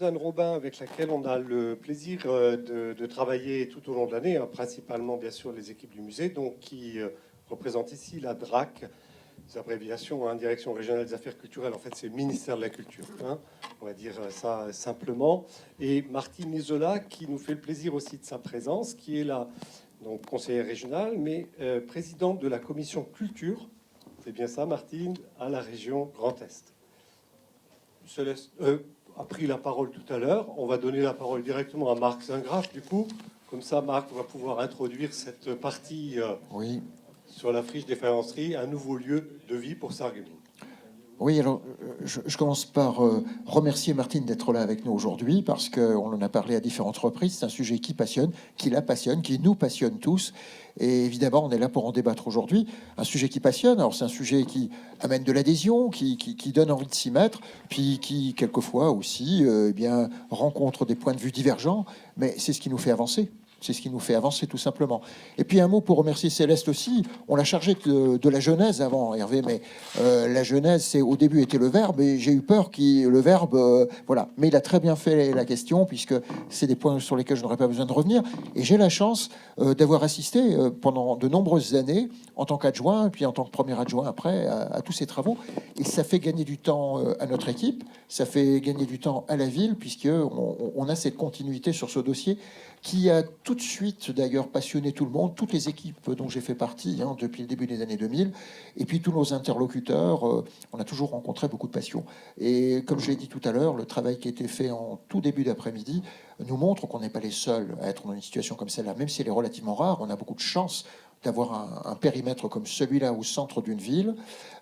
Suzanne Robin, avec laquelle on a le plaisir de travailler tout au long de l'année, hein, principalement bien sûr les équipes du musée, donc qui représente ici la DRAC, des abréviations, hein, Direction régionale des affaires culturelles. En fait, c'est le ministère de la Culture, hein, on va dire ça simplement. Et Martine Isola, qui nous fait le plaisir aussi de sa présence, qui est la donc conseillère régionale, mais présidente de la commission culture. C'est bien ça, Martine, à la région Grand Est. Céleste a pris la parole tout à l'heure. On va donner la parole directement à Marc Zingraf, du coup. Comme ça, Marc va pouvoir introduire cette partie Oui. sur la friche des faïenceries, un nouveau lieu de vie pour Sarreguemines. Oui, alors je commence par remercier Martine d'être là avec nous aujourd'hui parce qu'on en a parlé à différentes reprises. C'est un sujet qui passionne, qui la passionne, qui nous passionne tous. Et évidemment, on est là pour en débattre aujourd'hui. Un sujet qui passionne, alors c'est un sujet qui amène de l'adhésion, qui donne envie de s'y mettre, puis qui, quelquefois aussi, eh bien, rencontre des points de vue divergents, mais c'est ce qui nous fait avancer. C'est ce qui nous fait avancer tout simplement. Et puis un mot pour remercier Céleste aussi. On l'a chargé de la genèse avant, Hervé, mais la genèse, c'est au début était le verbe, et j'ai eu peur qu'il le verbe, voilà. Mais il a très bien fait la question, puisque c'est des points sur lesquels je n'aurais pas besoin de revenir. Et j'ai la chance d'avoir assisté pendant de nombreuses années en tant qu'adjoint, et puis en tant que premier adjoint après, à tous ces travaux. Et ça fait gagner du temps à notre équipe, ça fait gagner du temps à la ville, puisque on a cette continuité sur ce dossier qui a tout de suite d'ailleurs passionné tout le monde, toutes les équipes dont j'ai fait partie hein, depuis le début des années 2000, et puis tous nos interlocuteurs, on a toujours rencontré beaucoup de passion. Et comme je l'ai dit tout à l'heure, le travail qui a été fait en tout début d'après-midi nous montre qu'on n'est pas les seuls à être dans une situation comme celle-là, même si elle est relativement rare, on a beaucoup de chance d'avoir un périmètre comme celui-là au centre d'une ville,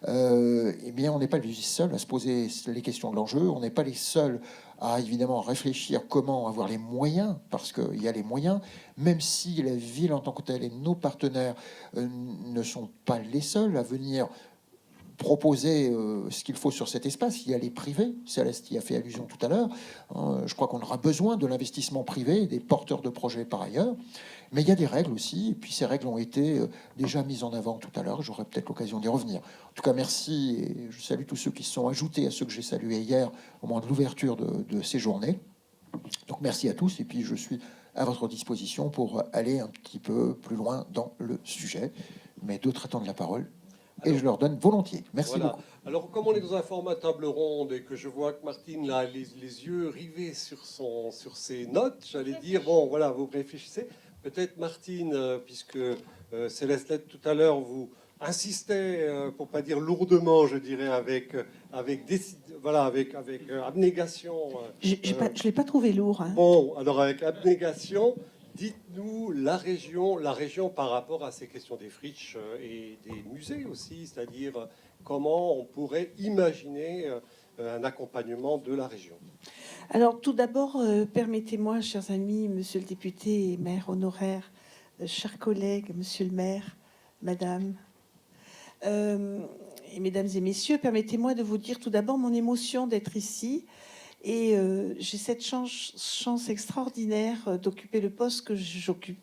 eh bien, on n'est pas les seuls à se poser les questions de l'enjeu. On n'est pas les seuls à évidemment réfléchir comment avoir les moyens, parce qu'il y a les moyens, même si la ville en tant que telle et nos partenaires ne sont pas les seuls à venir proposer ce qu'il faut sur cet espace. Il y a les privés, Céleste y a fait allusion tout à l'heure. Je crois qu'on aura besoin de l'investissement privé, des porteurs de projets par ailleurs. Mais il y a des règles aussi, et puis ces règles ont été déjà mises en avant tout à l'heure. J'aurai peut-être l'occasion d'y revenir. En tout cas, merci, et je salue tous ceux qui se sont ajoutés à ceux que j'ai salués hier au moment de l'ouverture de ces journées. Donc merci à tous, et puis je suis à votre disposition pour aller un petit peu plus loin dans le sujet. Mais d'autres attendent la parole. Et je leur donne volontiers. Merci voilà. beaucoup. Alors, comme on est dans un format table ronde et que je vois que Martine là, les yeux rivés sur ses notes, j'allais dire, bon, voilà, vous réfléchissez. Peut-être Martine, puisque Céleste tout à l'heure vous insistait, pour pas dire lourdement, je dirais, avec abnégation. Je l'ai pas trouvé lourd. Hein. Bon, alors avec abnégation, dites-nous la région par rapport à ces questions des friches et des musées aussi, c'est-à-dire comment on pourrait imaginer un accompagnement de la région. Alors tout d'abord, permettez-moi, chers amis, monsieur le député et maire honoraire, chers collègues, monsieur le maire, madame, et mesdames et messieurs, permettez-moi de vous dire tout d'abord mon émotion d'être ici. Et j'ai cette chance extraordinaire d'occuper le poste que j'occupe.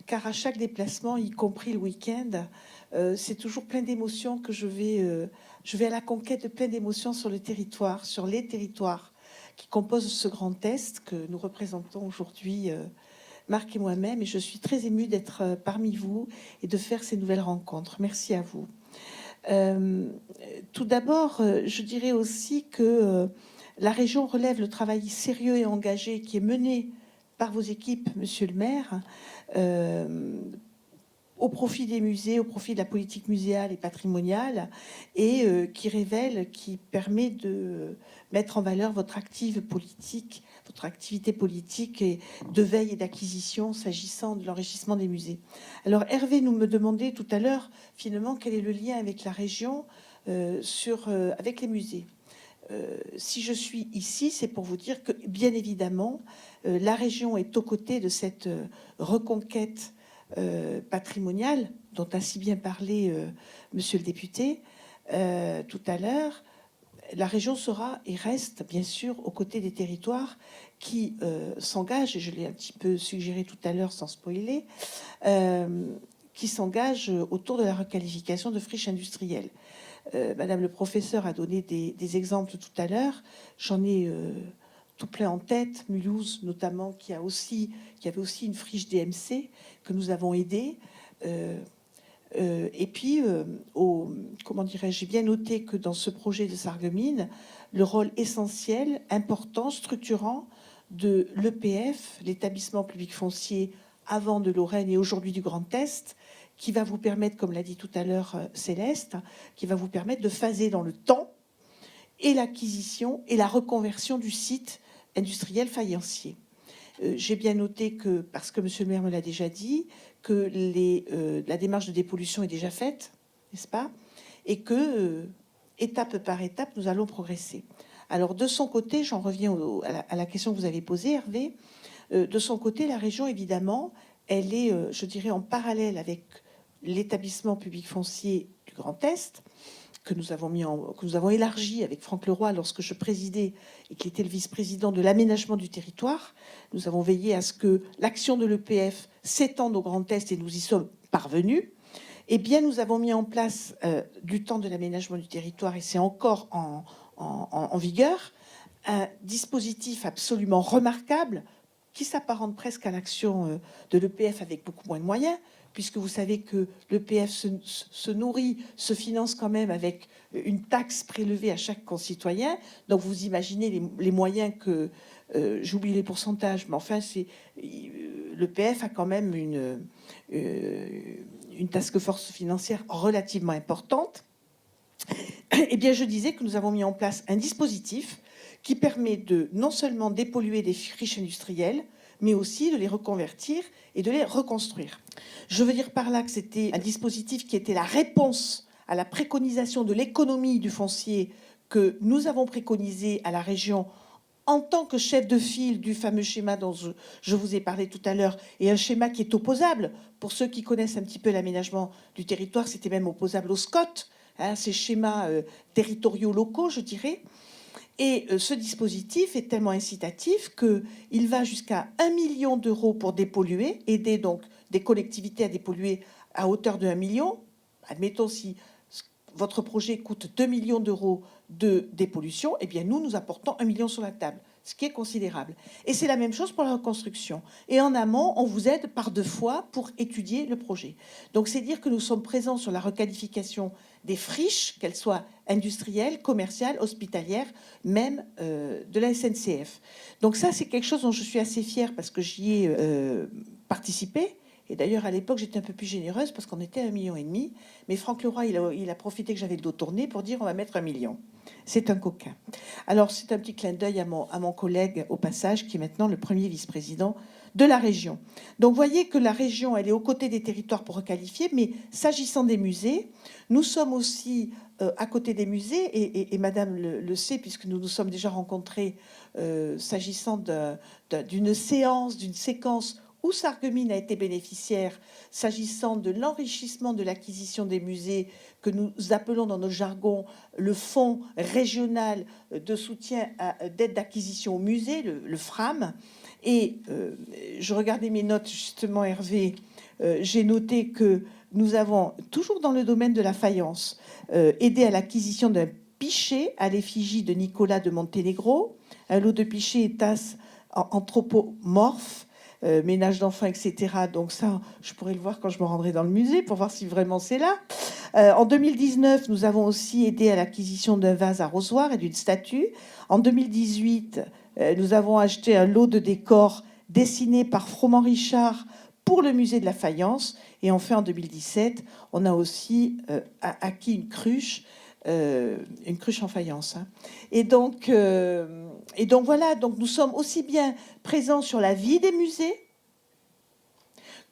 Car à chaque déplacement, y compris le week-end, c'est toujours plein d'émotions que je vais à la conquête de plein d'émotions sur le territoire, sur les territoires qui composent ce Grand Est que nous représentons aujourd'hui, Marc et moi-même. Et je suis très émue d'être parmi vous et de faire ces nouvelles rencontres. Merci à vous. Tout d'abord, je dirais aussi que la région relève le travail sérieux et engagé qui est mené par vos équipes, monsieur le maire, au profit des musées, au profit de la politique muséale et patrimoniale, et qui permet de mettre en valeur votre activité politique et de veille et d'acquisition s'agissant de l'enrichissement des musées. Alors Hervé nous me demandait tout à l'heure, finalement, quel est le lien avec la région avec les musées. Si je suis ici, c'est pour vous dire que, bien évidemment, la région est aux côtés de cette reconquête patrimoniale dont a si bien parlé monsieur le député tout à l'heure. La région sera et reste, bien sûr, aux côtés des territoires qui s'engagent, et je l'ai un petit peu suggéré tout à l'heure sans spoiler, qui s'engagent autour de la requalification de friches industrielles. Madame le professeur a donné des exemples tout à l'heure. J'en ai tout plein en tête, Mulhouse notamment, qui avait aussi une friche DMC que nous avons aidé. Et puis, comment dirais-je, j'ai bien noté que dans ce projet de Sarreguemines, le rôle essentiel, important, structurant de l'EPF, l'établissement public foncier avant de Lorraine et aujourd'hui du Grand Est, qui va vous permettre, comme l'a dit tout à l'heure Céleste, qui va vous permettre de phaser dans le temps et l'acquisition et la reconversion du site industriel faïencier. J'ai bien noté que, parce que monsieur le maire me l'a déjà dit, que la démarche de dépollution est déjà faite, n'est-ce pas? Et que, étape par étape, nous allons progresser. Alors, de son côté, j'en reviens à la question que vous avez posée, Hervé. De son côté, la région, évidemment, elle est, je dirais, en parallèle avec l'établissement public foncier du Grand Est, que nous avons élargi avec Franck Leroy lorsque je présidais et qui était le vice-président de l'aménagement du territoire. Nous avons veillé à ce que l'action de l'EPF s'étende au Grand Est et nous y sommes parvenus. Eh bien, nous avons mis en place du temps de l'aménagement du territoire, et c'est encore en vigueur, un dispositif absolument remarquable qui s'apparente presque à l'action de l'EPF avec beaucoup moins de moyens, puisque vous savez que l'EPF se nourrit, se finance quand même avec une taxe prélevée à chaque concitoyen. Donc vous imaginez les moyens que... j'oublie les pourcentages, mais enfin, l'EPF a quand même une task force financière relativement importante. Eh bien, je disais que nous avons mis en place un dispositif qui permet de non seulement dépolluer des friches industrielles, mais aussi de les reconvertir et de les reconstruire. Je veux dire par là que c'était un dispositif qui était la réponse à la préconisation de l'économie du foncier que nous avons préconisé à la région en tant que chef de file du fameux schéma dont je vous ai parlé tout à l'heure, et un schéma qui est opposable. Pour ceux qui connaissent un petit peu l'aménagement du territoire, c'était même opposable au SCOT, ces schémas territoriaux locaux, je dirais. Et ce dispositif est tellement incitatif qu'il va jusqu'à 1 million d'euros pour dépolluer, aider donc des collectivités à dépolluer à hauteur de 1 million. Admettons, si votre projet coûte 2 millions d'euros de dépollution, eh bien nous apportons 1 million sur la table, ce qui est considérable. Et c'est la même chose pour la reconstruction. Et en amont, on vous aide par 2 fois pour étudier le projet. Donc c'est dire que nous sommes présents sur la requalification des friches, qu'elles soient industrielles, commerciales, hospitalières, même de la SNCF. Donc ça, c'est quelque chose dont je suis assez fière parce que j'y ai participé. Et d'ailleurs, à l'époque, j'étais un peu plus généreuse parce qu'on était à 1,5 million. Mais Franck Leroy, il a profité que j'avais le dos tourné pour dire on va mettre 1 million. C'est un coquin. Alors, c'est un petit clin d'œil à mon collègue, au passage, qui est maintenant le premier vice-président de la région. Donc, vous voyez que la région, elle est aux côtés des territoires pour requalifier. Mais s'agissant des musées, nous sommes aussi à côté des musées. Et Madame le sait, puisque nous nous sommes déjà rencontrés s'agissant d'une séquence où Sarreguemines a été bénéficiaire s'agissant de l'enrichissement de l'acquisition des musées que nous appelons dans notre jargon le Fonds régional de soutien d'aide d'acquisition aux musées, le FRAM. Et je regardais mes notes justement, Hervé, j'ai noté que nous avons, toujours dans le domaine de la faïence, aidé à l'acquisition d'un pichet à l'effigie de Nicolas de Monténégro, un lot de pichets et tasses anthropomorphes, ménage d'enfants, etc. Donc ça, je pourrais le voir quand je me rendrai dans le musée pour voir si vraiment c'est là. En 2019, nous avons aussi aidé à l'acquisition d'un vase arrosoir et d'une statue. En 2018, nous avons acheté un lot de décors dessinés par Froment Richard pour le musée de la faïence. Et enfin, en 2017, on a aussi acquis une cruche en faïence. Et donc voilà, donc nous sommes aussi bien présents sur la vie des musées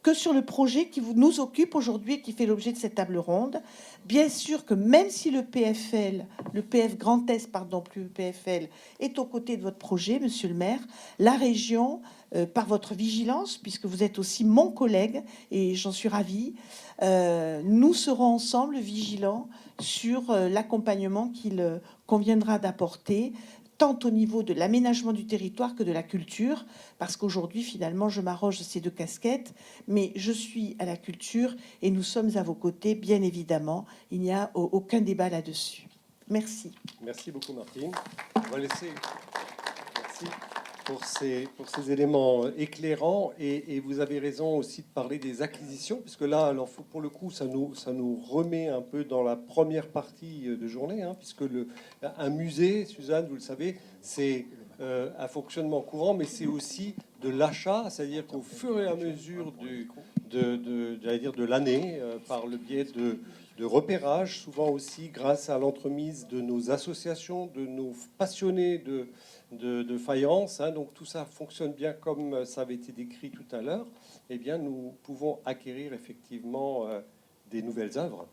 que sur le projet qui nous occupe aujourd'hui et qui fait l'objet de cette table ronde. Bien sûr que même si le PF Grand Est, pardon, plus le PFL, est aux côtés de votre projet, monsieur le maire, la région, par votre vigilance, puisque vous êtes aussi mon collègue, et j'en suis ravie, nous serons ensemble vigilants sur l'accompagnement qu'il conviendra d'apporter, tant au niveau de l'aménagement du territoire que de la culture, parce qu'aujourd'hui, finalement, je m'arroge ces 2 casquettes, mais je suis à la culture et nous sommes à vos côtés, bien évidemment. Il n'y a aucun débat là-dessus. Merci. Merci beaucoup, Martine. On va laisser... Merci. Merci pour ces éléments éclairants. Et vous avez raison aussi de parler des acquisitions, puisque là, alors, pour le coup, ça nous remet un peu dans la première partie de journée, hein, puisque un musée, Suzanne, vous le savez, c'est un fonctionnement courant, mais c'est aussi de l'achat, c'est-à-dire qu'au fur et à mesure j'allais dire de l'année, par le biais de repérage, souvent aussi grâce à l'entremise de nos associations, de nos passionnés de faïence, hein, donc tout ça fonctionne bien comme ça avait été décrit tout à l'heure, eh bien nous pouvons acquérir effectivement des nouvelles œuvres.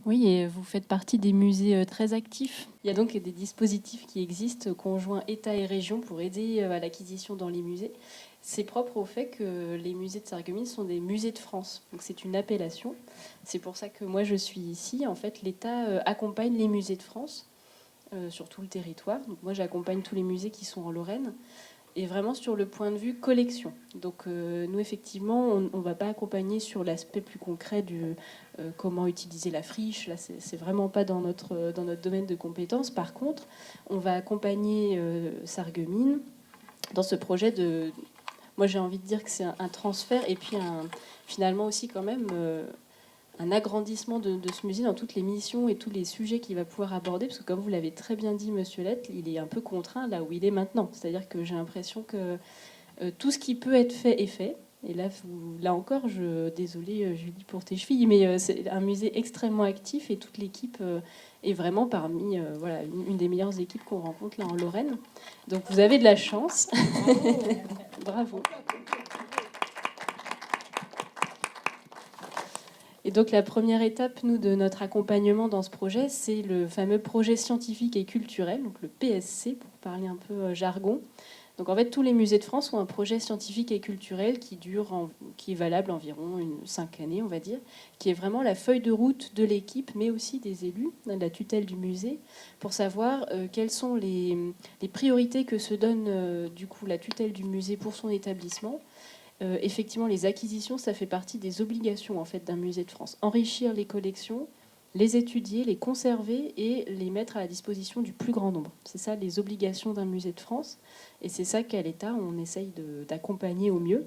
Oui, et vous faites partie des musées très actifs. Il y a donc des dispositifs qui existent, conjoints État et région, pour aider à l'acquisition dans les musées. C'est propre au fait que les musées de Sarreguemines sont des musées de France. Donc c'est une appellation. C'est pour ça que moi je suis ici. En fait, l'État accompagne les musées de France sur tout le territoire. Donc moi j'accompagne tous les musées qui sont en Lorraine. Et vraiment sur le point de vue collection. Donc nous, effectivement, on ne va pas accompagner sur l'aspect plus concret du comment utiliser la friche. Là, c'est vraiment pas dans notre domaine de compétences. Par contre, on va accompagner Sarreguemines dans ce projet de... Moi, j'ai envie de dire que c'est un transfert et puis finalement aussi quand même un agrandissement de ce musée dans toutes les missions et tous les sujets qu'il va pouvoir aborder, parce que comme vous l'avez très bien dit, Monsieur Lett, il est un peu contraint là où il est maintenant. C'est-à-dire que j'ai l'impression que tout ce qui peut être fait est fait. Et là encore, désolée Julie pour tes chevilles, mais c'est un musée extrêmement actif et toute l'équipe est vraiment parmi voilà, une des meilleures équipes qu'on rencontre là en Lorraine. Donc vous avez de la chance. Bravo. Et donc la première étape, nous, de notre accompagnement dans ce projet, c'est le fameux projet scientifique et culturel, donc le PSC, pour parler un peu jargon. Donc en fait, tous les musées de France ont un projet scientifique et culturel qui est valable environ 5 années, on va dire, qui est vraiment la feuille de route de l'équipe, mais aussi des élus, de la tutelle du musée, pour savoir quelles sont les priorités que se donne du coup la tutelle du musée pour son établissement. Effectivement, les acquisitions, ça fait partie des obligations en fait d'un musée de France. Enrichir les collections, les étudier, les conserver et les mettre à la disposition du plus grand nombre. C'est ça les obligations d'un musée de France. Et c'est ça qu'à l'État, on essaye d'accompagner au mieux.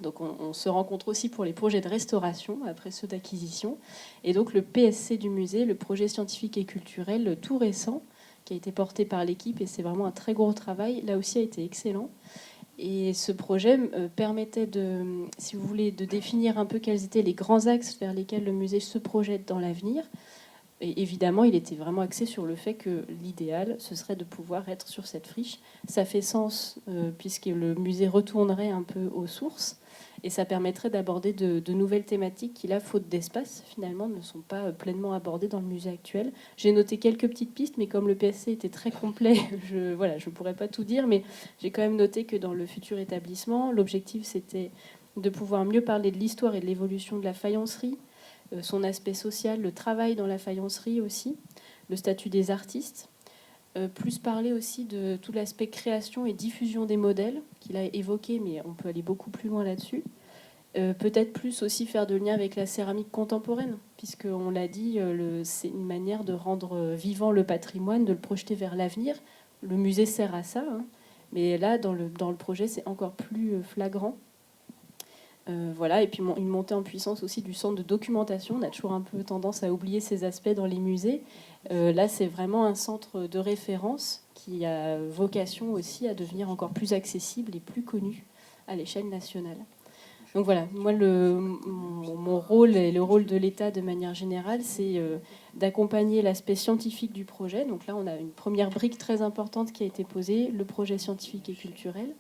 Donc on se rencontre aussi pour les projets de restauration, après ceux d'acquisition. Et donc le PSC du musée, le projet scientifique et culturel tout récent, qui a été porté par l'équipe, et c'est vraiment un très gros travail, là aussi a été excellent. Et ce projet permettait si vous voulez, de définir un peu quels étaient les grands axes vers lesquels le musée se projette dans l'avenir. Et évidemment, il était vraiment axé sur le fait que l'idéal, ce serait de pouvoir être sur cette friche. Ça fait sens puisque le musée retournerait un peu aux sources et ça permettrait d'aborder de nouvelles thématiques qui, là, faute d'espace, finalement, ne sont pas pleinement abordées dans le musée actuel. J'ai noté quelques petites pistes, mais comme le PSC était très complet, je ne pourrais pas tout dire, mais j'ai quand même noté que dans le futur établissement, l'objectif, c'était de pouvoir mieux parler de l'histoire et de l'évolution de la faïencerie, son aspect social, le travail dans la faïencerie aussi, le statut des artistes, plus parler aussi de tout l'aspect création et diffusion des modèles qu'il a évoqué, mais on peut aller beaucoup plus loin là-dessus. Peut-être plus aussi faire de lien avec la céramique contemporaine, puisqu'on l'a dit, c'est une manière de rendre vivant le patrimoine, de le projeter vers l'avenir. Le musée sert à ça, hein, mais là, dans le projet, c'est encore plus flagrant. Voilà, et puis une montée en puissance aussi du centre de documentation. On a toujours un peu tendance à oublier ces aspects dans les musées. Là, c'est vraiment un centre de référence qui a vocation aussi à devenir encore plus accessible et plus connu à l'échelle nationale. Donc voilà, moi, mon rôle et le rôle de l'État de manière générale, c'est d'accompagner l'aspect scientifique du projet. Donc là, on a une première brique très importante qui a été posée, le projet scientifique et culturel.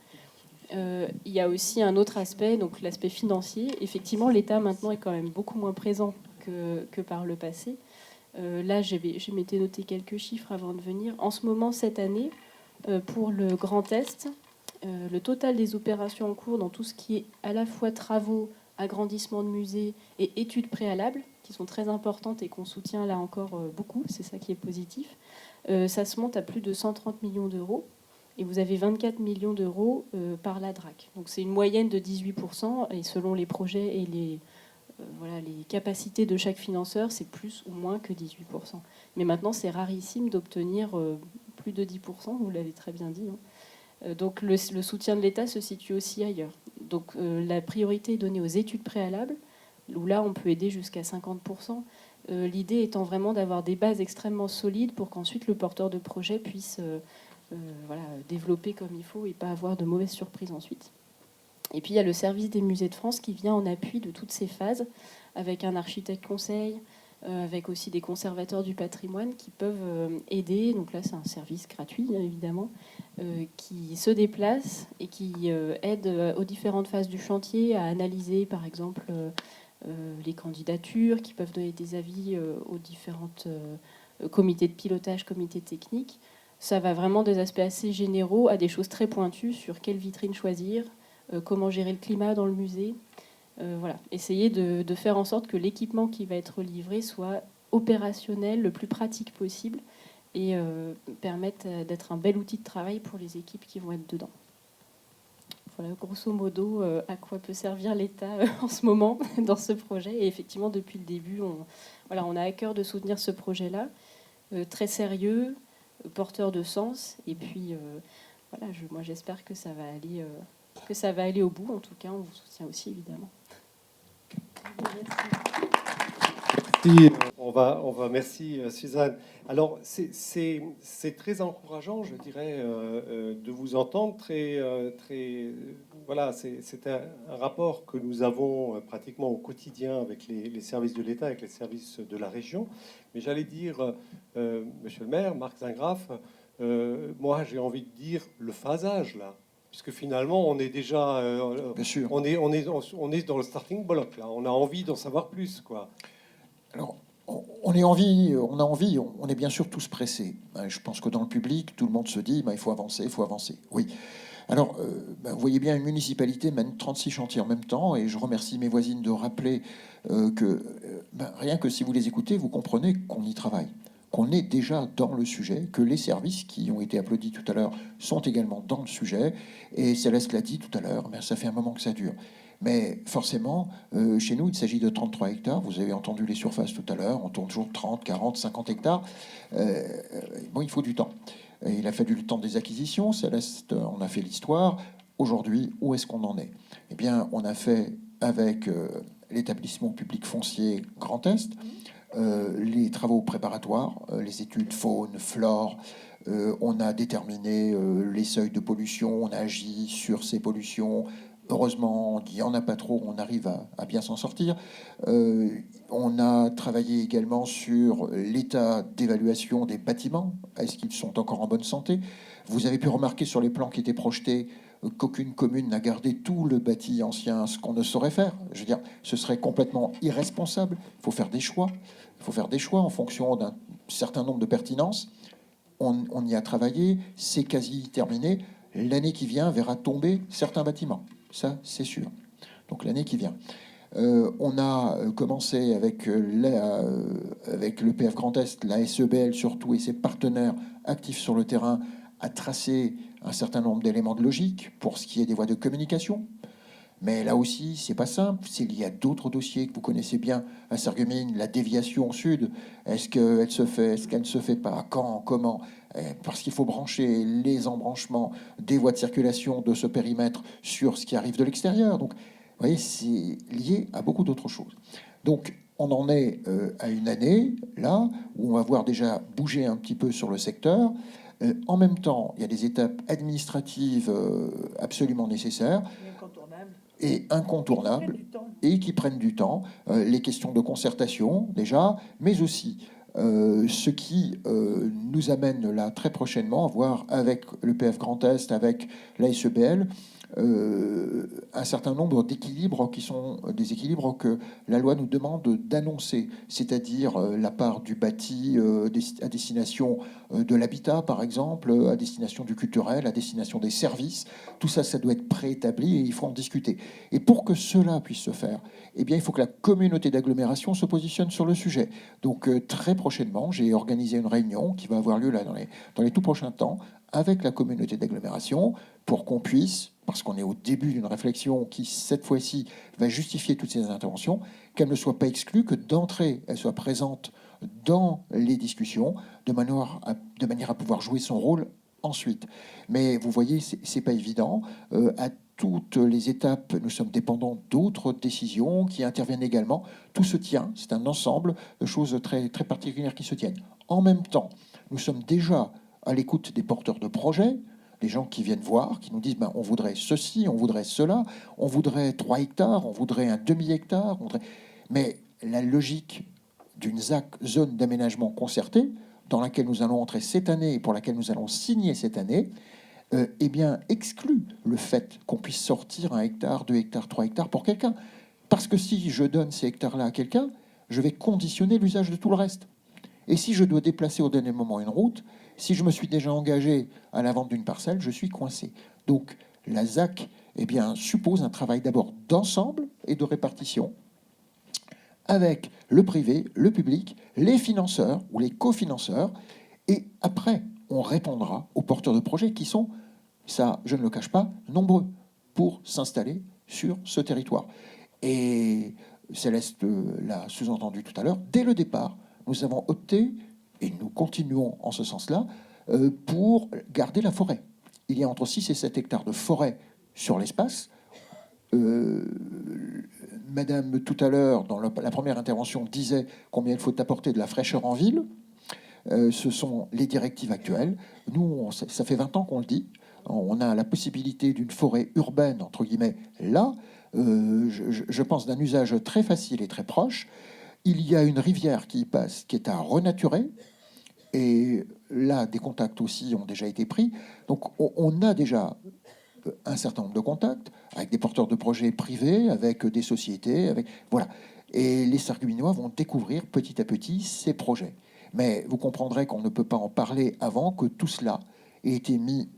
Il y a aussi un autre aspect, donc l'aspect financier. Effectivement, l'État maintenant est quand même beaucoup moins présent que par le passé. Là, je m'étais noté quelques chiffres avant de venir. En ce moment, cette année, pour le Grand Est, le total des opérations en cours dans tout ce qui est à la fois travaux, agrandissement de musées et études préalables, qui sont très importantes et qu'on soutient là encore beaucoup, c'est ça qui est positif, ça se monte à plus de 130 millions d'euros. Et vous avez 24 millions d'euros par la DRAC. Donc c'est une moyenne de 18%, et selon les projets et les capacités de chaque financeur, c'est plus ou moins que 18%. Mais maintenant, c'est rarissime d'obtenir plus de 10%, vous l'avez très bien dit. Hein. Donc le soutien de l'État se situe aussi ailleurs. Donc la priorité est donnée aux études préalables, où là on peut aider jusqu'à 50%. L'idée étant vraiment d'avoir des bases extrêmement solides pour qu'ensuite le porteur de projet puisse développer comme il faut et pas avoir de mauvaises surprises ensuite. Et puis il y a le service des musées de France qui vient en appui de toutes ces phases, avec un architecte conseil, avec aussi des conservateurs du patrimoine qui peuvent aider. Donc là, c'est un service gratuit, évidemment, qui se déplace et qui aide aux différentes phases du chantier à analyser, par exemple, les candidatures, qui peuvent donner des avis aux différentes comités de pilotage, comités techniques. Ça va vraiment des aspects assez généraux à des choses très pointues sur quelle vitrine choisir, comment gérer le climat dans le musée. Voilà, essayer de faire en sorte que l'équipement qui va être livré soit opérationnel, le plus pratique possible, et permette d'être un bel outil de travail pour les équipes qui vont être dedans. Voilà, grosso modo, à quoi peut servir l'État en ce moment dans ce projet. Et effectivement, depuis le début, on a à cœur de soutenir ce projet-là, très sérieux, porteur de sens. Et puis, moi, j'espère que ça va aller au bout. En tout cas, on vous soutient aussi, évidemment. Merci Suzanne. Alors c'est très encourageant, je dirais, de vous entendre. Voilà, c'est un rapport que nous avons pratiquement au quotidien avec les services de l'État, avec les services de la région. Mais j'allais dire, Monsieur le maire, Marc Zingraff, moi j'ai envie de dire le phasage là. Puisque finalement, on est déjà, Bien sûr. on est dans le starting block là. On a envie d'en savoir plus, quoi. Alors, on est bien sûr tous pressés. Je pense que dans le public, tout le monde se dit il faut avancer, il faut avancer. Oui. Alors, vous voyez bien, une municipalité mène 36 chantiers en même temps, et je remercie mes voisines de rappeler que rien que si vous les écoutez, vous comprenez qu'on y travaille, qu'on est déjà dans le sujet, que les services qui ont été applaudis tout à l'heure sont également dans le sujet, et Céleste l'a dit tout à l'heure, mais ça fait un moment que ça dure. Mais forcément, chez nous, il s'agit de 33 hectares. Vous avez entendu les surfaces tout à l'heure. On tourne toujours 30, 40, 50 hectares. Il faut du temps. Et il a fallu le temps des acquisitions. Céleste, on a fait l'histoire. Aujourd'hui, où est-ce qu'on en est? Eh bien, on a fait avec l'établissement public foncier Grand Est les travaux préparatoires, les études faune, flore. On a déterminé les seuils de pollution. On a agi sur ces pollutions. Heureusement, il n'y en a pas trop, on arrive à bien s'en sortir. On a travaillé également sur l'état d'évaluation des bâtiments. Est-ce qu'ils sont encore en bonne santé? Vous avez pu remarquer sur les plans qui étaient projetés qu'aucune commune n'a gardé tout le bâti ancien, ce qu'on ne saurait faire. Je veux dire, ce serait complètement irresponsable. Il faut faire des choix. Il faut faire des choix en fonction d'un certain nombre de pertinences. On y a travaillé, c'est quasi terminé. L'année qui vient verra tomber certains bâtiments. Ça, c'est sûr. Donc l'année qui vient. On a commencé avec le PF Grand Est, la SEBL surtout, et ses partenaires actifs sur le terrain, à tracer un certain nombre d'éléments de logique pour ce qui est des voies de communication. Mais là aussi, c'est pas simple. C'est lié à d'autres dossiers que vous connaissez bien à Sarreguemines, la déviation au sud. Est-ce qu'elle se fait? Est-ce qu'elle ne se fait pas? Quand? Comment? Parce qu'il faut brancher les embranchements des voies de circulation de ce périmètre sur ce qui arrive de l'extérieur. Donc, vous voyez, c'est lié à beaucoup d'autres choses. Donc, on en est à une année, là, où on va voir déjà bouger un petit peu sur le secteur. En même temps, il y a des étapes administratives absolument nécessaires et incontournables et qui prennent du temps. Les questions de concertation, déjà, mais aussi ce qui nous amène là très prochainement à voir avec le PF Grand Est, avec la SEBL, un certain nombre d'équilibres qui sont des équilibres que la loi nous demande d'annoncer, c'est-à-dire la part du bâti à destination de l'habitat, par exemple, à destination du culturel, à destination des services. Tout ça, ça doit être préétabli et il faut en discuter. Et pour que cela puisse se faire, eh bien, il faut que la communauté d'agglomération se positionne sur le sujet. Donc, très prochainement, j'ai organisé une réunion qui va avoir lieu là dans les tout prochains temps avec la communauté d'agglomération pour qu'on puisse, parce qu'on est au début d'une réflexion qui, cette fois-ci, va justifier toutes ces interventions, qu'elle ne soit pas exclue, que d'entrée, elle soit présente dans les discussions, de manière à pouvoir jouer son rôle ensuite. Mais vous voyez, c'est pas évident. À toutes les étapes, nous sommes dépendants d'autres décisions qui interviennent également. Tout se tient, c'est un ensemble de choses très, très particulières qui se tiennent. En même temps, nous sommes déjà à l'écoute des porteurs de projets, des gens qui viennent voir, qui nous disent on voudrait ceci, on voudrait cela, on voudrait 3 hectares, on voudrait un demi-hectare. Mais la logique d'une ZAC, zone d'aménagement concerté, dans laquelle nous allons entrer cette année et pour laquelle nous allons signer cette année, eh bien, exclut le fait qu'on puisse sortir 1 hectare, 2 hectares, 3 hectares pour quelqu'un. Parce que si je donne ces hectares-là à quelqu'un, je vais conditionner l'usage de tout le reste. Et si je dois déplacer au dernier moment une route, si je me suis déjà engagé à la vente d'une parcelle, je suis coincé. Donc la ZAC eh bien, suppose un travail d'abord d'ensemble et de répartition avec le privé, le public, les financeurs ou les cofinanceurs. Et après, on répondra aux porteurs de projets qui sont, ça je ne le cache pas, nombreux pour s'installer sur ce territoire. Et Céleste l'a sous-entendu tout à l'heure, dès le départ, nous avons opté, et nous continuons en ce sens-là, pour garder la forêt. Il y a entre 6 et 7 hectares de forêt sur l'espace. Madame, tout à l'heure, dans la première intervention, disait combien il faut apporter de la fraîcheur en ville. Ce sont les directives actuelles. Nous, ça fait 20 ans qu'on le dit. On a la possibilité d'une forêt urbaine, entre guillemets, là. Je pense d'un usage très facile et très proche. Il y a une rivière qui y passe, qui est à renaturer. Et là, des contacts aussi ont déjà été pris. Donc, on a déjà un certain nombre de contacts avec des porteurs de projets privés, avec des sociétés, voilà. Et les Sarregueminois vont découvrir petit à petit ces projets. Mais vous comprendrez qu'on ne peut pas en parler avant que tout cela ait été mis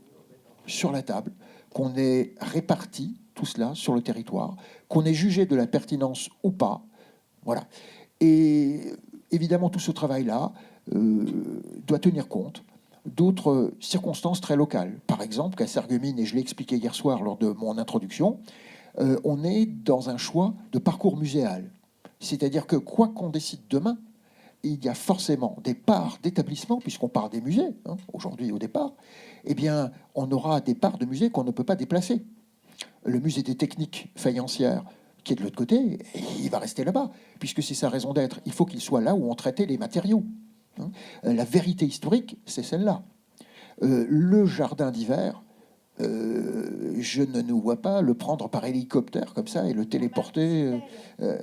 sur la table, qu'on ait réparti tout cela sur le territoire, qu'on ait jugé de la pertinence ou pas. Voilà. Et évidemment, tout ce travail-là doit tenir compte d'autres circonstances très locales. Par exemple, qu'à Sarreguemines, et je l'ai expliqué hier soir lors de mon introduction, on est dans un choix de parcours muséal. C'est-à-dire que quoi qu'on décide demain, il y a forcément des parts d'établissements, puisqu'on parle des musées, aujourd'hui au départ, eh bien, on aura des parts de musées qu'on ne peut pas déplacer. Le musée des techniques faïencières, qui est de l'autre côté, il va rester là-bas, puisque c'est sa raison d'être. Il faut qu'il soit là où on traitait les matériaux. La vérité historique, c'est celle-là. Le jardin d'hiver, je ne nous vois pas le prendre par hélicoptère comme ça et le téléporter.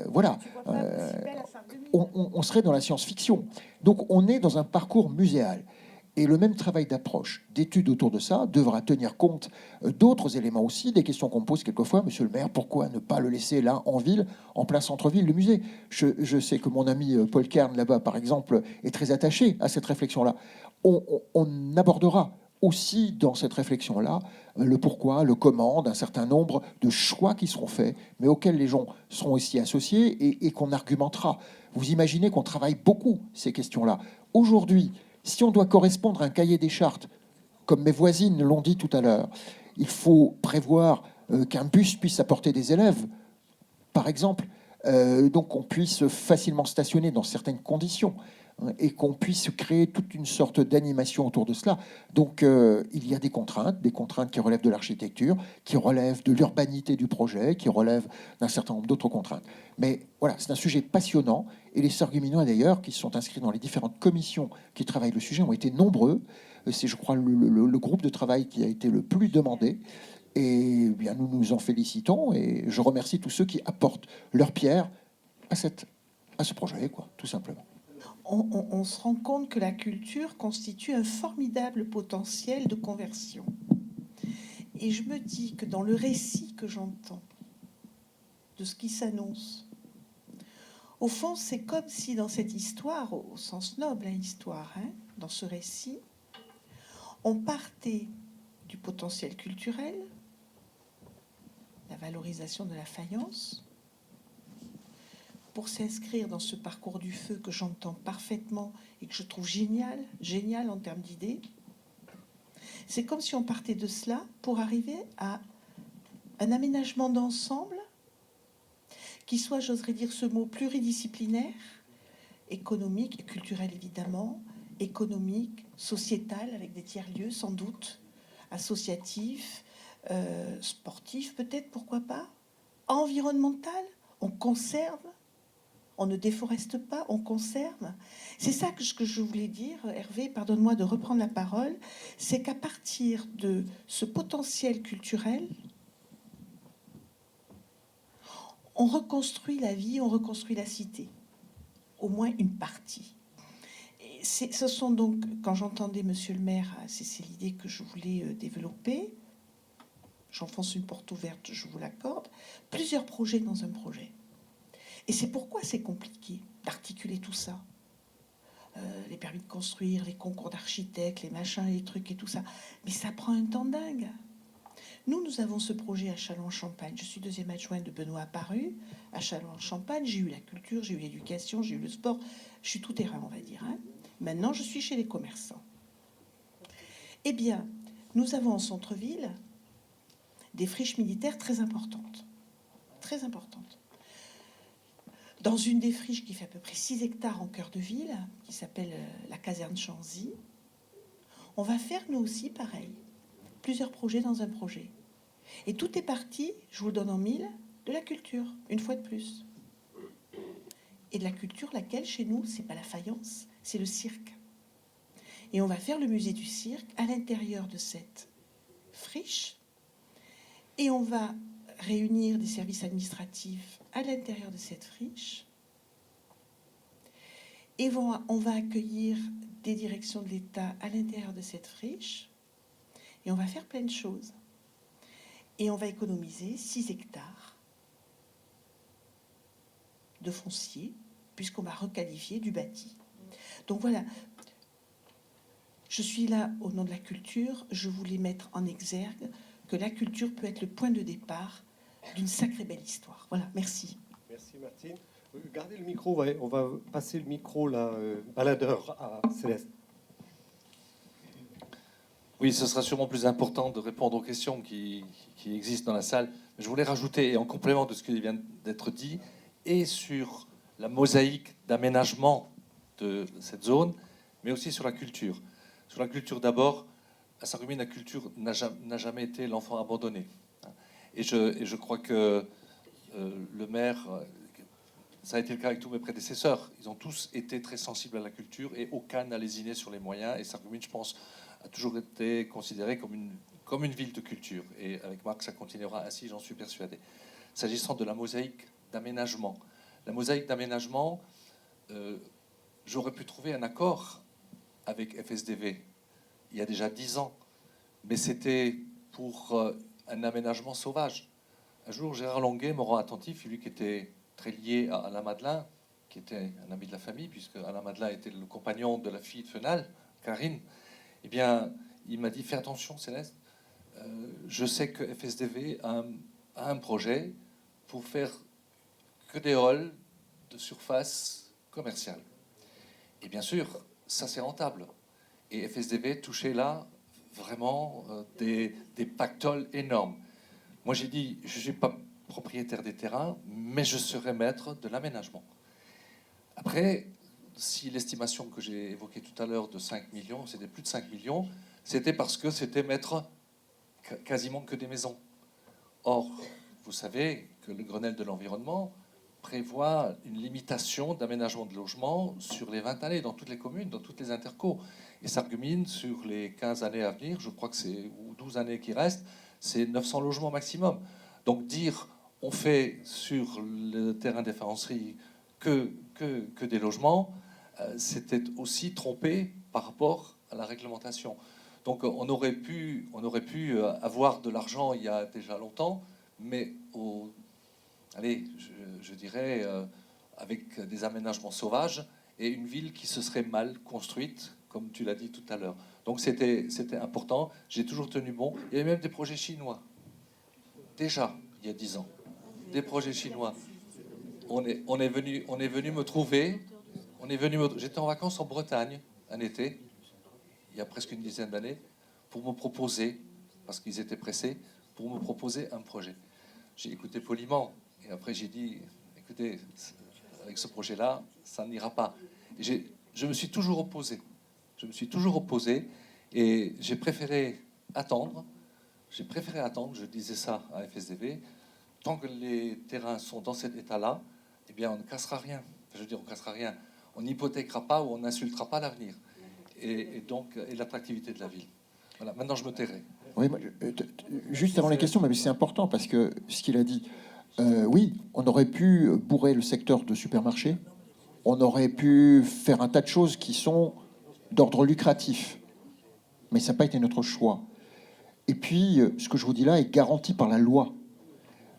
Voilà. On serait dans la science-fiction. Donc on est dans un parcours muséal. Et le même travail d'approche, d'étude autour de ça, devra tenir compte d'autres éléments aussi, des questions qu'on me pose quelquefois. Monsieur le maire, pourquoi ne pas le laisser là, en ville, en plein centre-ville, le musée? Je sais que mon ami Paul Kern, là-bas, par exemple, est très attaché à cette réflexion-là. On abordera aussi dans cette réflexion-là le pourquoi, le comment d'un certain nombre de choix qui seront faits, mais auxquels les gens seront aussi associés et qu'on argumentera. Vous imaginez qu'on travaille beaucoup ces questions-là. Aujourd'hui, si on doit correspondre à un cahier des chartes, comme mes voisines l'ont dit tout à l'heure, il faut prévoir qu'un bus puisse apporter des élèves, par exemple, donc qu'on puisse facilement stationner dans certaines conditions et qu'on puisse créer toute une sorte d'animation autour de cela. Donc il y a des contraintes qui relèvent de l'architecture, qui relèvent de l'urbanité du projet, qui relèvent d'un certain nombre d'autres contraintes. Mais voilà, c'est un sujet passionnant, et les Sarregueminois d'ailleurs, qui sont inscrits dans les différentes commissions qui travaillent le sujet, ont été nombreux. C'est, je crois, le groupe de travail qui a été le plus demandé. Et bien, nous nous en félicitons, et je remercie tous ceux qui apportent leur pierre à ce projet, quoi, tout simplement. On se rend compte que la culture constitue un formidable potentiel de conversion. Et je me dis que dans le récit que j'entends de ce qui s'annonce, au fond, c'est comme si dans cette histoire, au sens noble, histoire, dans ce récit, on partait du potentiel culturel, la valorisation de la faïence, pour s'inscrire dans ce parcours du feu que j'entends parfaitement et que je trouve génial en termes d'idées. C'est comme si on partait de cela pour arriver à un aménagement d'ensemble qui soit, j'oserais dire ce mot, pluridisciplinaire, économique et culturel évidemment, économique, sociétal, avec des tiers-lieux sans doute, associatif, sportif peut-être, pourquoi pas, environnemental, on conserve, on ne déforeste pas, on conserve. C'est ça que je voulais dire, Hervé, pardonne-moi de reprendre la parole, c'est qu'à partir de ce potentiel culturel, on reconstruit la vie, on reconstruit la cité, au moins une partie. Ce sont donc, quand j'entendais Monsieur le maire, c'est l'idée que je voulais développer, j'enfonce une porte ouverte, je vous l'accorde, plusieurs projets dans un projet. Et c'est pourquoi c'est compliqué d'articuler tout ça. Les permis de construire, les concours d'architectes, les machins, les trucs et tout ça. Mais ça prend un temps dingue. Nous avons ce projet à Châlons-en-Champagne. Je suis deuxième adjointe de Benoît Apparu. À Châlons-en-Champagne, j'ai eu la culture, j'ai eu l'éducation, j'ai eu le sport. Je suis tout terrain, on va dire. Hein. Maintenant, je suis chez les commerçants. Eh bien, nous avons en centre-ville des friches militaires très importantes. Très importantes. Dans une des friches qui fait à peu près 6 hectares en cœur de ville, qui s'appelle la caserne Chanzy, on va faire nous aussi pareil. Plusieurs projets dans un projet. Et tout est parti, je vous le donne en mille, de la culture, une fois de plus. Et de la culture, laquelle chez nous, c'est pas la faïence, c'est le cirque. Et on va faire le musée du cirque à l'intérieur de cette friche. Et on va réunir des services administratifs à l'intérieur de cette friche. Et on va accueillir des directions de l'État à l'intérieur de cette friche. Et on va faire plein de choses. Et on va économiser 6 hectares de foncier, puisqu'on va requalifier du bâti. Donc voilà, je suis là au nom de la culture. Je voulais mettre en exergue que la culture peut être le point de départ d'une sacrée belle histoire. Voilà, merci. Merci Martine. Gardez le micro, on va passer le micro là, baladeur à Céleste. Oui, ce sera sûrement plus important de répondre aux questions qui existent dans la salle. Je voulais rajouter, et en complément de ce qui vient d'être dit, et sur la mosaïque d'aménagement de cette zone, mais aussi sur la culture. Sur la culture d'abord, à Sarreguemines, la culture n'a jamais été l'enfant abandonné. Et je crois que le maire, ça a été le cas avec tous mes prédécesseurs, ils ont tous été très sensibles à la culture et aucun n'a lésiné sur les moyens. Et Sarreguemines, je pense, a toujours été considéré comme une ville de culture. Et avec Marc, ça continuera ainsi, j'en suis persuadé. S'agissant de la mosaïque d'aménagement, la mosaïque d'aménagement, j'aurais pu trouver un accord avec FSDV il y a déjà 10 ans, mais c'était pour un aménagement sauvage. Un jour, Gérard Longuet me rend attentif, lui qui était très lié à Alain Madelin, qui était un ami de la famille, puisque Alain Madelin était le compagnon de la fille de Fenal, Karine. Eh bien, il m'a dit, fais attention, Céleste, je sais que FSDV a un projet pour faire que des halls de surface commerciale. Et bien sûr, ça c'est rentable. Et FSDV touchait là vraiment des pactoles énormes. Moi j'ai dit, je ne suis pas propriétaire des terrains, mais je serai maître de l'aménagement. Après, si l'estimation que j'ai évoquée tout à l'heure de 5 millions, c'était plus de 5 millions, c'était parce que c'était mettre quasiment que des maisons. Or, vous savez que le Grenelle de l'environnement prévoit une limitation d'aménagement de logements sur les 20 années, dans toutes les communes, dans toutes les intercos. Et Sarreguemines, sur les 15 années à venir, je crois que c'est, ou 12 années qui restent, c'est 900 logements maximum. Donc dire, on fait sur le terrain des faïenceries que des logements, c'était aussi trompé par rapport à la réglementation. Donc on aurait pu avoir de l'argent il y a déjà longtemps, mais je dirais avec des aménagements sauvages et une ville qui se serait mal construite, comme tu l'as dit tout à l'heure. Donc c'était important. J'ai toujours tenu bon. Il y avait même des projets chinois. Déjà, il y a 10 ans. Des projets chinois. On est venu me trouver. J'étais en vacances en Bretagne un été, il y a presque une dizaine d'années, pour me proposer, parce qu'ils étaient pressés, pour me proposer un projet. J'ai écouté poliment, et après j'ai dit, avec ce projet-là, ça n'ira pas. Et je me suis toujours opposé. Je me suis toujours opposé et j'ai préféré attendre. Je disais ça à FSDV, tant que les terrains sont dans cet état-là, eh bien on ne cassera rien. Je veux dire, on ne cassera rien. On n'hypothèquera pas ou on n'insultera pas l'avenir et donc l'attractivité de la ville. Voilà, maintenant je me tairai. Oui, juste avant les questions, mais c'est important parce que ce qu'il a dit, oui, on aurait pu bourrer le secteur de supermarchés, on aurait pu faire un tas de choses qui sont d'ordre lucratif, mais ça n'a pas été notre choix. Et puis, ce que je vous dis là est garanti par la loi.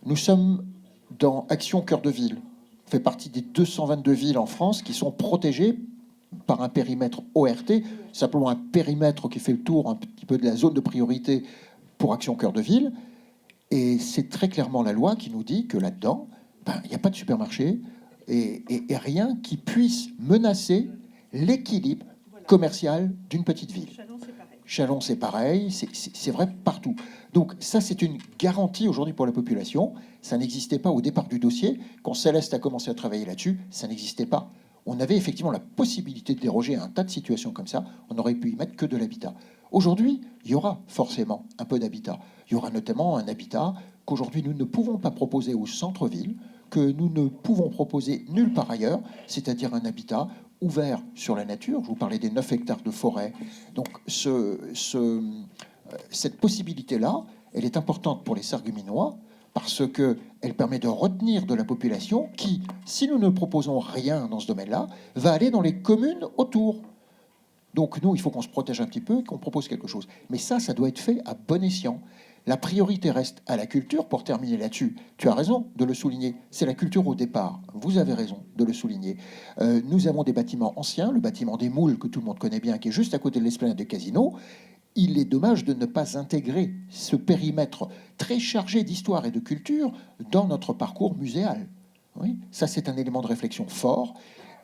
Nous sommes dans Action Cœur de Ville. On fait partie des 222 villes en France qui sont protégées par un périmètre ORT, simplement un périmètre qui fait le tour un petit peu de la zone de priorité pour Action Cœur de Ville. Et c'est très clairement la loi qui nous dit que là-dedans, il n'y a pas de supermarché et rien qui puisse menacer l'équilibre commercial d'une petite ville. Chalon, c'est pareil, c'est vrai partout. Donc ça, c'est une garantie aujourd'hui pour la population. Ça n'existait pas au départ du dossier. Quand Céleste a commencé à travailler là-dessus, ça n'existait pas. On avait effectivement la possibilité de déroger à un tas de situations comme ça. On aurait pu y mettre que de l'habitat. Aujourd'hui, il y aura forcément un peu d'habitat. Il y aura notamment un habitat qu'aujourd'hui nous ne pouvons pas proposer au centre-ville, que nous ne pouvons proposer nulle part ailleurs, c'est-à-dire un habitat ouvert sur la nature. Je vous parlais des 9 hectares de forêt. Donc cette possibilité-là, elle est importante pour les Sarregueminois parce qu'elle permet de retenir de la population qui, si nous ne proposons rien dans ce domaine-là, va aller dans les communes autour. Donc nous, il faut qu'on se protège un petit peu et qu'on propose quelque chose. Mais ça doit être fait à bon escient. La priorité reste à la culture. Pour terminer là-dessus, tu as raison de le souligner. C'est la culture au départ. Vous avez raison de le souligner. Nous avons des bâtiments anciens, le bâtiment des Moules, que tout le monde connaît bien, qui est juste à côté de l'esplanade de Casino. Il est dommage de ne pas intégrer ce périmètre très chargé d'histoire et de culture dans notre parcours muséal. Oui, ça, c'est un élément de réflexion fort.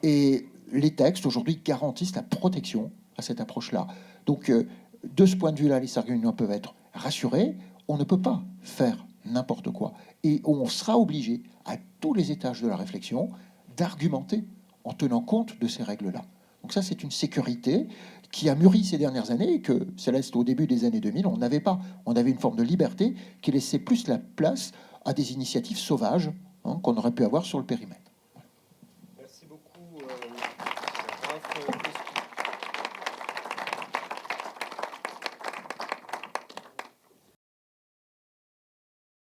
Et les textes, aujourd'hui, garantissent la protection à cette approche-là. Donc, de ce point de vue-là, les Sarregueminois peuvent être rassurés. On ne peut pas faire n'importe quoi. Et on sera obligé, à tous les étages de la réflexion, d'argumenter en tenant compte de ces règles-là. Donc ça, c'est une sécurité qui a mûri ces dernières années et que, Céleste, au début des années 2000, on n'avait pas. On avait une forme de liberté qui laissait plus la place à des initiatives sauvages qu'on aurait pu avoir sur le périmètre.